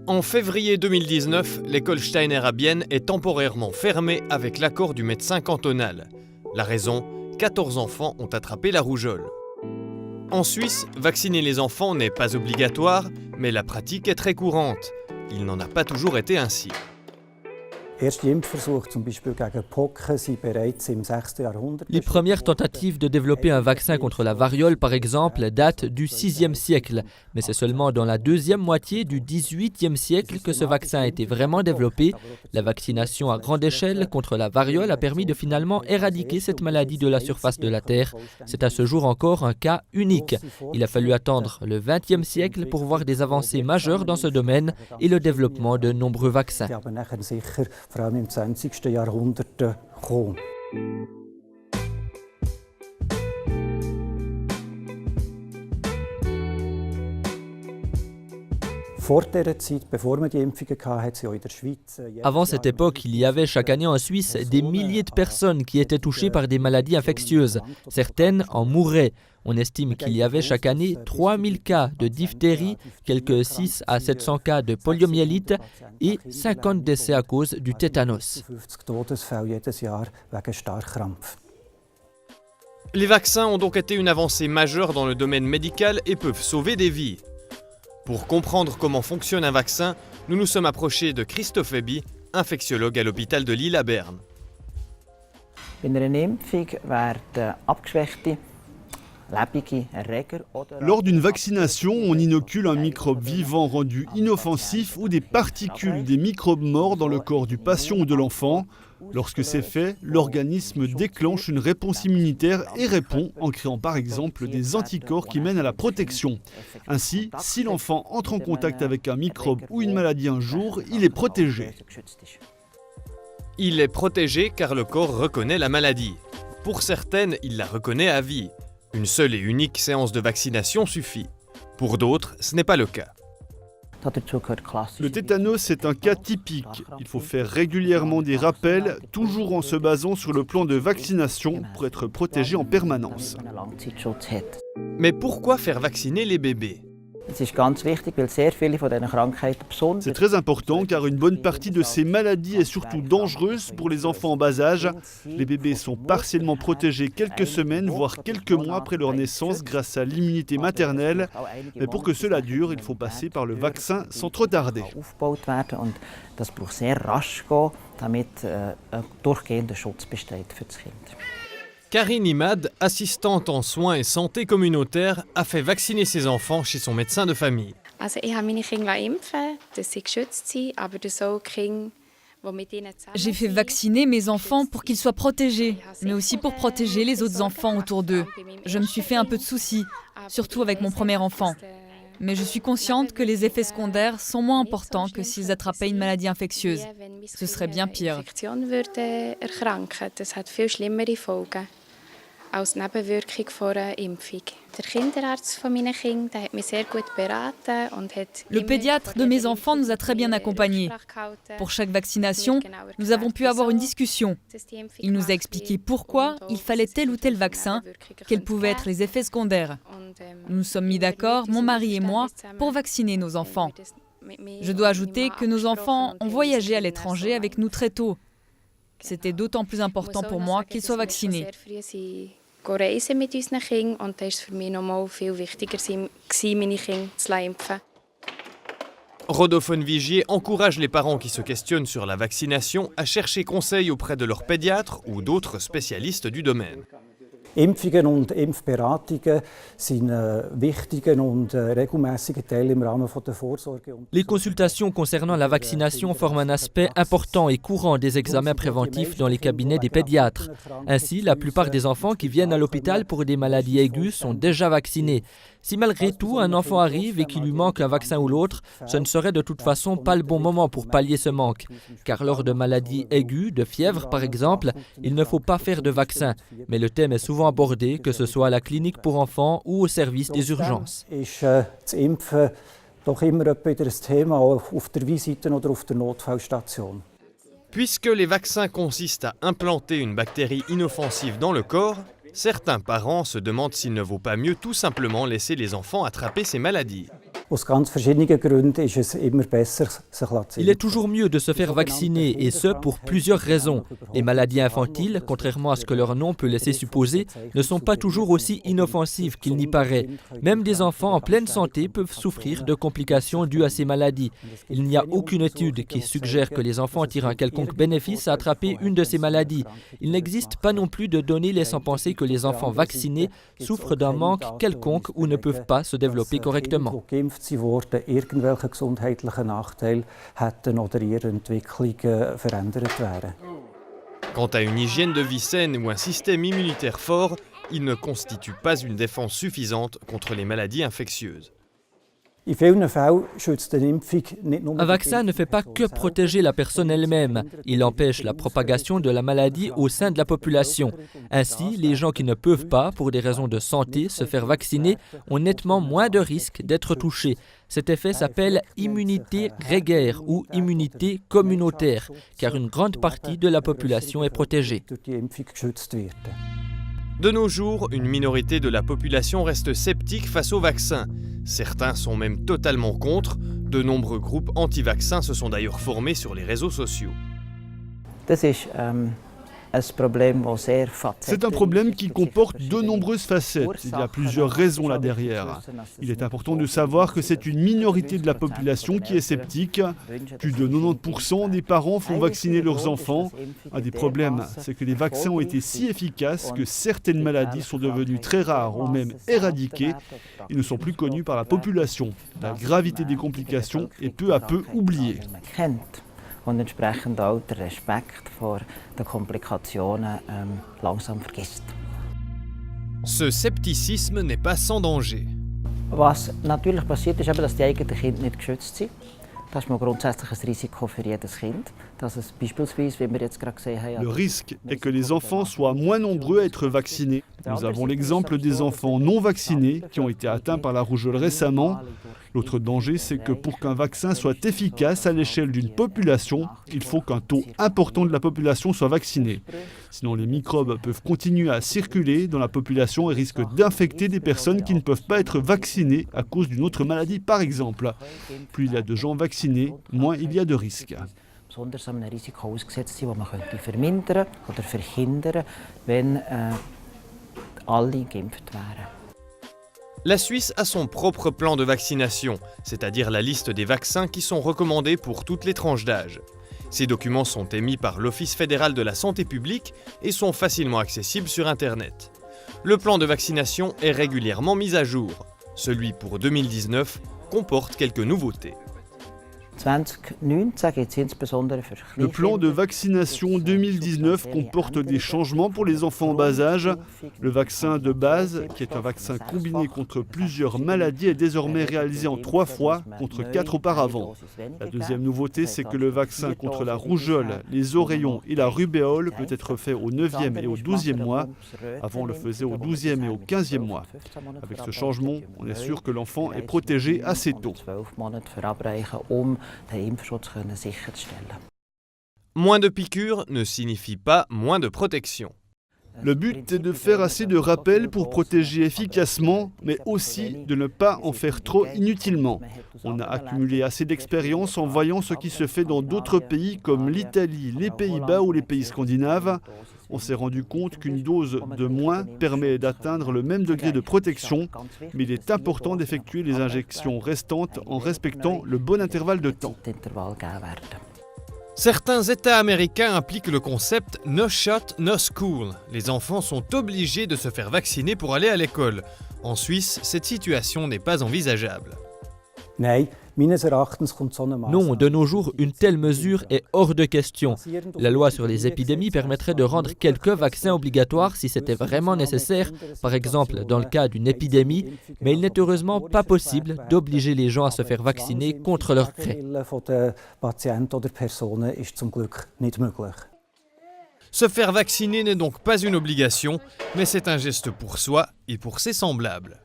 En février 2019, l'école Steiner à Bienne est temporairement fermée avec l'accord du médecin cantonal. La raison, 14 enfants ont attrapé la rougeole. En Suisse, vacciner les enfants n'est pas obligatoire, mais la pratique est très courante. Il n'en a pas toujours été ainsi. Les premières tentatives de développer un vaccin contre la variole, par exemple, datent du VIe siècle. Mais c'est seulement dans la deuxième moitié du XVIIIe siècle que ce vaccin a été vraiment développé. La vaccination à grande échelle contre la variole a permis de finalement éradiquer cette maladie de la surface de la Terre. C'est à ce jour encore un cas unique. Il a fallu attendre le XXe siècle pour voir des avancées majeures dans ce domaine et le développement de nombreux vaccins. Vor allem im 20. Jahrhundert kommen. Avant cette époque, il y avait chaque année en Suisse des milliers de personnes qui étaient touchées par des maladies infectieuses. Certaines en mouraient. On estime qu'il y avait chaque année 3000 cas de diphtérie, quelques 6 à 700 cas de poliomyélite et 50 décès à cause du tétanos. Les vaccins ont donc été une avancée majeure dans le domaine médical et peuvent sauver des vies. Pour comprendre comment fonctionne un vaccin, nous nous sommes approchés de Christophe Eby, infectiologue à l'hôpital de Lille à Berne. Lors d'une vaccination, on inocule un microbe vivant rendu inoffensif ou des particules des microbes morts dans le corps du patient ou de l'enfant. Lorsque c'est fait, l'organisme déclenche une réponse immunitaire et répond en créant par exemple des anticorps qui mènent à la protection. Ainsi, si l'enfant entre en contact avec un microbe ou une maladie un jour, il est protégé. Il est protégé car le corps reconnaît la maladie. Pour certaines, il la reconnaît à vie. Une seule et unique séance de vaccination suffit. Pour d'autres, ce n'est pas le cas. Le tétanos est un cas typique. Il faut faire régulièrement des rappels, toujours en se basant sur le plan de vaccination pour être protégé en permanence. Mais pourquoi faire vacciner les bébés ? C'est très important car une bonne partie de ces maladies est surtout dangereuse pour les enfants en bas âge. Les bébés sont partiellement protégés quelques semaines, voire quelques mois après leur naissance grâce à l'immunité maternelle. Mais pour que cela dure, il faut passer par le vaccin sans trop tarder. Karine Imad, assistante en soins et santé communautaire, a fait vacciner ses enfants chez son médecin de famille. J'ai fait vacciner mes enfants pour qu'ils soient protégés, mais aussi pour protéger les autres enfants autour d'eux. Je me suis fait un peu de soucis, surtout avec mon premier enfant. Mais je suis consciente que les effets secondaires sont moins importants que s'ils attrapaient une maladie infectieuse. Ce serait bien pire. Als Nebenwirkung von einer Impfung. Der Kinderarzt von meinen Kindern hat mich sehr gut beraten und hat. Le pédiatre de mes enfants nous a très bien accompagnés. Pour chaque vaccination, nous avons pu avoir une discussion. Il nous a expliqué pourquoi il fallait tel ou tel vaccin, quels pouvaient être les effets secondaires. Nous nous sommes mis d'accord, mon mari et moi, pour vacciner nos enfants. Je dois ajouter que nos enfants ont voyagé à l'étranger avec nous très tôt. C'était d'autant plus important pour moi qu'ils soient vaccinés. Reisen mit unseren Kindern und da ist es für mich noch mal viel wichtiger meine Kinder zu impfen. Rodolphe Vigier encourage les parents qui se questionnent sur la vaccination à chercher conseil auprès de leur pédiatre ou d'autres spécialistes du domaine. Impfungen und Impfberatungen sind wichtiger und regelmäßiger Teil im Rahmen der Vorsorge. Les consultations concernant la vaccination forment un aspect important et courant des examens préventifs dans les cabinets des pédiatres. Ainsi, la plupart des enfants qui viennent à l'hôpital pour des maladies aiguës sont déjà vaccinés. Si malgré tout un enfant arrive et qu'il lui manque un vaccin ou l'autre, ce ne serait de toute façon pas le bon moment pour pallier ce manque. Car lors de maladies aiguës, de fièvre par exemple, il ne faut pas faire de vaccin. Mais le thème est souvent abordé, que ce soit à la clinique pour enfants ou au service des urgences. Puisque les vaccins consistent à implanter une bactérie inoffensive dans le corps, certains parents se demandent s'il ne vaut pas mieux tout simplement laisser les enfants attraper ces maladies. Il est toujours mieux de se faire vacciner, et ce pour plusieurs raisons. Les maladies infantiles, contrairement à ce que leur nom peut laisser supposer, ne sont pas toujours aussi inoffensives qu'il n'y paraît. Même des enfants en pleine santé peuvent souffrir de complications dues à ces maladies. Il n'y a aucune étude qui suggère que les enfants tirent un quelconque bénéfice à attraper une de ces maladies. Il n'existe pas non plus de données laissant penser que les enfants vaccinés souffrent d'un manque quelconque ou ne peuvent pas se développer correctement. Irgendwelche gesundheitlichen Nachteile hätten oder ihre Entwicklung verändert wären. Quant à une hygiène de vie saine ou un système immunitaire fort, il ne constitue pas une défense suffisante contre les maladies infectieuses. Un vaccin ne fait pas que protéger la personne elle-même, il empêche la propagation de la maladie au sein de la population. Ainsi, les gens qui ne peuvent pas, pour des raisons de santé, se faire vacciner ont nettement moins de risques d'être touchés. Cet effet s'appelle immunité grégaire ou immunité communautaire, car une grande partie de la population est protégée. De nos jours, une minorité de la population reste sceptique face au vaccin. Certains sont même totalement contre. De nombreux groupes anti-vaccins se sont d'ailleurs formés sur les réseaux sociaux. C'est un problème qui comporte de nombreuses facettes. Il y a plusieurs raisons là derrière. Il est important de savoir que c'est une minorité de la population qui est sceptique. Plus de 90% des parents font vacciner leurs enfants. Un des problèmes, c'est que les vaccins ont été si efficaces que certaines maladies sont devenues très rares ou même éradiquées et ne sont plus connues par la population. La gravité des complications est peu à peu oubliée. Und entsprechend auch der Respekt vor den Komplikationen langsam vergisst. Ce scepticisme n'est pas sans danger. Was natürlich passiert, ist eben, dass die eigenen Kinder nicht geschützt sind. Das ist mal grundsätzlich ein Risiko für jedes Kind. Dass es beispielsweise, wie wir jetzt gerade gesehen haben, le risque est que les enfants soient moins nombreux à être vaccinés. Nous avons l'exemple des enfants non vaccinés qui ont été atteints par la rougeole récemment. L'autre danger, c'est que pour qu'un vaccin soit efficace à l'échelle d'une population, il faut qu'un taux important de la population soit vacciné. Sinon, les microbes peuvent continuer à circuler dans la population et risquent d'infecter des personnes qui ne peuvent pas être vaccinées à cause d'une autre maladie, par exemple. Plus il y a de gens vaccinés, moins il y a de risques. Besonders einem Risiko ausgesetzt sind, das man vermindern oder verhindern, wenn alle geimpft wären. La Suisse a son propre plan de vaccination, c'est-à-dire la liste des vaccins qui sont recommandés pour toutes les tranches d'âge. Ces documents sont émis par l'Office fédéral de la santé publique et sont facilement accessibles sur Internet. Le plan de vaccination est régulièrement mis à jour. Celui pour 2019 comporte quelques nouveautés. Le plan de vaccination 2019 comporte des changements pour les enfants en bas âge. Le vaccin de base, qui est un vaccin combiné contre plusieurs maladies, est désormais réalisé en 3 fois contre 4 auparavant. La deuxième nouveauté, c'est que le vaccin contre la rougeole, les oreillons et la rubéole peut être fait au 9e et au 12e mois. Avant, on le faisait au 12e et au 15e mois. Avec ce changement, on est sûr que l'enfant est protégé assez tôt. Moins de piqûres ne signifie pas moins de protection. Le but est de faire assez de rappels pour protéger efficacement, mais aussi de ne pas en faire trop inutilement. On a accumulé assez d'expérience en voyant ce qui se fait dans d'autres pays comme l'Italie, les Pays-Bas ou les pays scandinaves. On s'est rendu compte qu'une dose de moins permet d'atteindre le même degré de protection, mais il est important d'effectuer les injections restantes en respectant le bon intervalle de temps. Certains États américains appliquent le concept « no shot, no school ». Les enfants sont obligés de se faire vacciner pour aller à l'école. En Suisse, cette situation n'est pas envisageable. Non, de nos jours, une telle mesure est hors de question. La loi sur les épidémies permettrait de rendre quelques vaccins obligatoires si c'était vraiment nécessaire, par exemple dans le cas d'une épidémie, mais il n'est heureusement pas possible d'obliger les gens à se faire vacciner contre leur gré. Se faire vacciner n'est donc pas une obligation, mais c'est un geste pour soi et pour ses semblables.